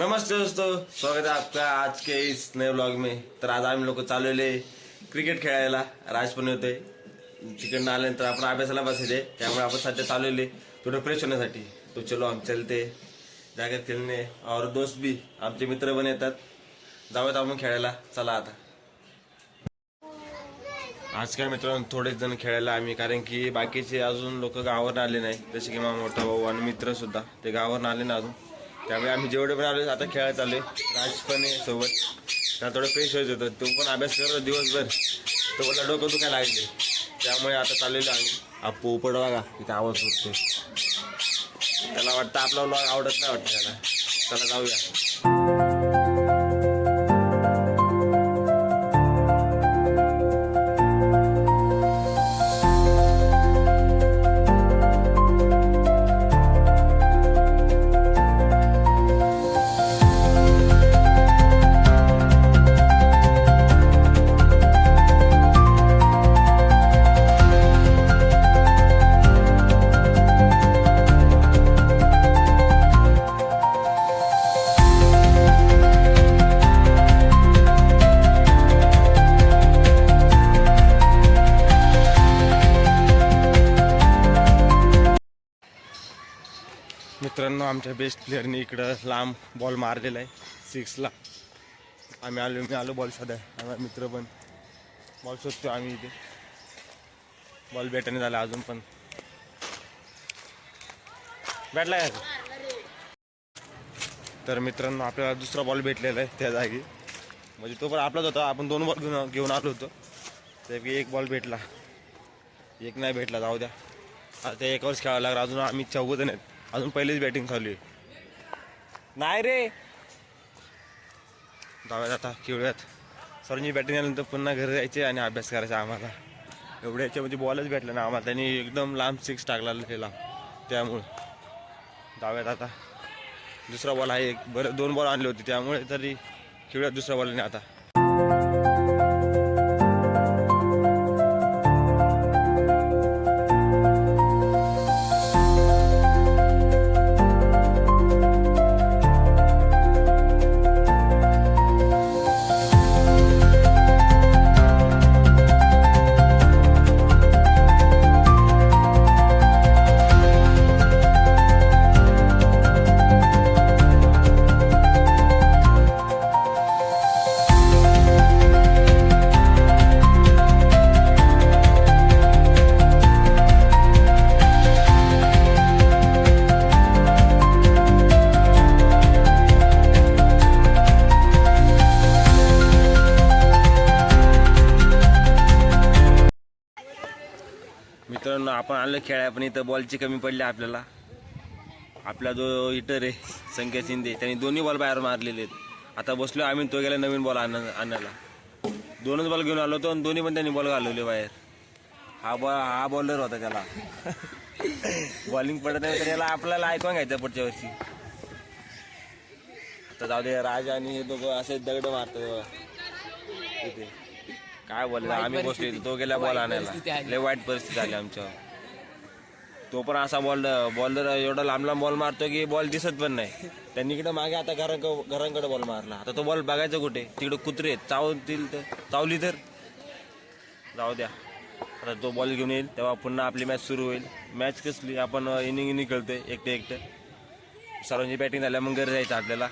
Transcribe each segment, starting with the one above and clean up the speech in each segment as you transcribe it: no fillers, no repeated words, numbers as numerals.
नमस्ते दोस्तों, स्वागत है आपका आज के इस नए व्लॉग में। तर आज आम्ही लोक चाललेले क्रिकेट खेळायला. राज पण होते तिकडनं आल्यानंतर आपण अभ्यासाला बसायचे, त्यामुळे आपण सध्या चाललेले थोडं फ्रेश होण्यासाठी. तो चलो हम चलते जाकर खेळणे और दोस्त भी आमचे मित्र पण येतात. जाऊयात आपण खेळायला, चला आता. आज काय मित्रांनो थोडेच जण खेळायला आम्ही, कारण की बाकीचे अजून लोक गावावर आले नाही, जसे की माझा मोठा भाऊ आणि मित्र सुद्धा ते गावावर आले ना अजून. त्यामुळे आम्ही जेवढे पण आलो आता खेळायला चालू. राज पण आहे सोबत, त्याला थोडं फ्रेश व्हायचं होतं. तो पण अभ्यास करत दिवसभर, तो बोलला डोकं तू काय लागले, त्यामुळे आता चाललेलो आम्ही. आपू उपड बघा तिथे आवाज सुटते, त्याला वाटतं आपला व्लॉग आवडत नाही वाटतं त्याला. चला जाऊया. मित्रांनो आमच्या बेस्ट प्लेअरने इकडं लांब बॉल मारलेला आहे 6ला. मी आलो बॉल शोधाय. आम्ही मित्र पण बॉल शोधतो. आम्ही इथे बॉल भेटाने झाला अजून पण भेटला आहे. तर मित्रांनो आपल्याला दुसरा बॉल भेटलेला आहे त्या जागी, म्हणजे तो पण आपलाच होता. आपण 2 बॉल घेऊन आलो होतो, त्यापैकी 1 बॉल भेटला, 1 नाही भेटला. जाऊ द्या, आता 1 वर्ष खेळावं लागला. अजून आम्ही 4 जण आहेत, अजून पहिलीच बॅटिंग चालू आहे. नाही रे, जाऊयात आता खेळूयात. सरांची बॅटिंग आल्यानंतर पुन्हा घरी जायचे आणि अभ्यास करायचा आम्हाला. एवढ्या याच्यामध्ये बॉलच भेटला ना आम्हाला, त्यांनी एकदम लांब 6 टाकला, त्यामुळे जाऊयात आता. दुसरा बॉल आहे, बरं 2 बॉल आणले होते, त्यामुळे तरी खेळूयात दुसऱ्या बॉलने आता. मित्रांनो आपण आलो खेळाय, पण इथं बॉलची कमी पडली आपल्याला. आपला जो हिटर आहे संकेत शिंदे, त्यांनी 2 बॉल बाहेर मारलेले आहेत. आता बसलो आम्ही, तो गेला नवीन बॉल आणायला. 2च बॉल घेऊन आलो होतो आणि दोन्ही पण त्यांनी बॉल घालवले बाहेर. हा बॉलर होता, त्याला बॉलिंग पडत नाही, तर याला आपल्याला ऐकून घ्यायचं पुढच्या वर्षी. आता जाऊ दे, राज आणि हे दोघं असे दगड मारतात तिथे. काय बोलले, आम्ही बसलो, तो गेला बॉल आणायला. लय वाईट परिस्थिती झाली आमच्यावर. तो पण असा बॉलर एवढा लांब बॉल मारतो की बॉल दिसत पण नाही. त्यांनी इकडे मागे आता घरांकडे बॉल मारला. आता तो बॉल बघायचा कुठे, तिकडे कुत्रे आहेत, चावली तर जाऊ द्या. आता तो बॉल घेऊन येईल तेव्हा पुन्हा आपली मॅच सुरू होईल. मॅच कसली, आपण इनिंग खेळतोय एकटं. सर्वांची बॅटिंग झाल्या मग घरी जायचं आपल्याला.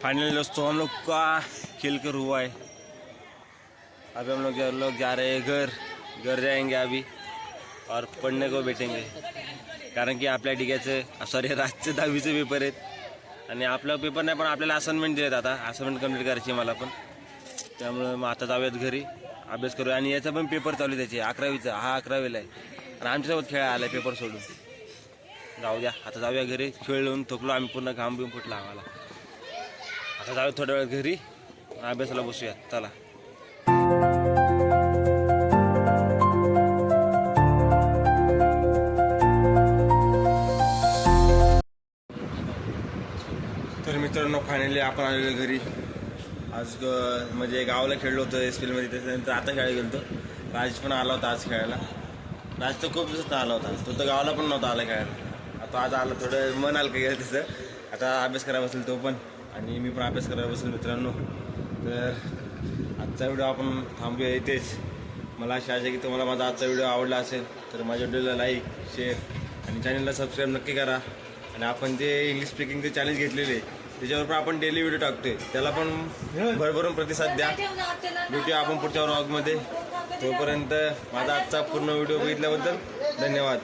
फाइनली दोस्तों हम लोग का खेलकर हुआ है। अभी हम लोग जा रहे हैं घर जाएंगे अभी और पढ़ने को बैठेंगे, कारण की आपल्या डिग्याचं सॉरी रातचे 10वीचे पेपर आहेत आणि आपला पेपर नाही पण आपल्याला असाइनमेंट दिलेत. आता असाइनमेंट कंप्लीट करायची मला पण, त्यामुळे मग आता जाऊयात घरी, अभ्यास करूया. आणि याचा पण पेपर चालू आहे त्याचे 11वीचा, हा 11वीला आहे आणि आमच्यासोबत खेळायला आला पेपर सोडून. जाऊ द्या आता जाऊया घरी, खेळून थकलो आम्ही, पूर्ण घाम बिम फुटला आम्हाला. आता जाऊया थोड्या वेळ घरी, अभ्यासाला बसूया. चला. तर मित्रांनो फायनली आपण आलेलो घरी. आज म्हणजे गावाला खेळलो होतो एसपीएलमध्ये, त्याच्यानंतर आता खेळायला गेलो होतो. राज पण आला होता आज खेळायला. राज तर खूप दिवसात आला होता, तो तर गावाला पण नव्हता आला खेळायला. आता आज आला, थोडं मन हलकं गेलं त्याचं. आता अभ्यास करायला बसेल तो पण आणि मी पण अभ्यास करायला बसेल मित्रांनो. तर आजचा व्हिडिओ आपण थांबूया इथेच. मला अशी आशा की तुम्हाला माझा आजचा व्हिडिओ आवडला असेल तर माझ्या व्हिडिओला लाईक शेअर आणि चॅनलला सबस्क्राईब नक्की करा. आणि आपण जे इंग्लिश स्पीकिंगचे चॅलेंज घेतलेले त्याच्यावर पण आपण डेली व्हिडिओ टाकतोय, त्याला पण भरभरून प्रतिसाद द्या. भेटूया आपण पुढच्या व्लॉगमध्ये. तोपर्यंत माझा आजचा पूर्ण व्हिडिओ बघितल्याबद्दल धन्यवाद.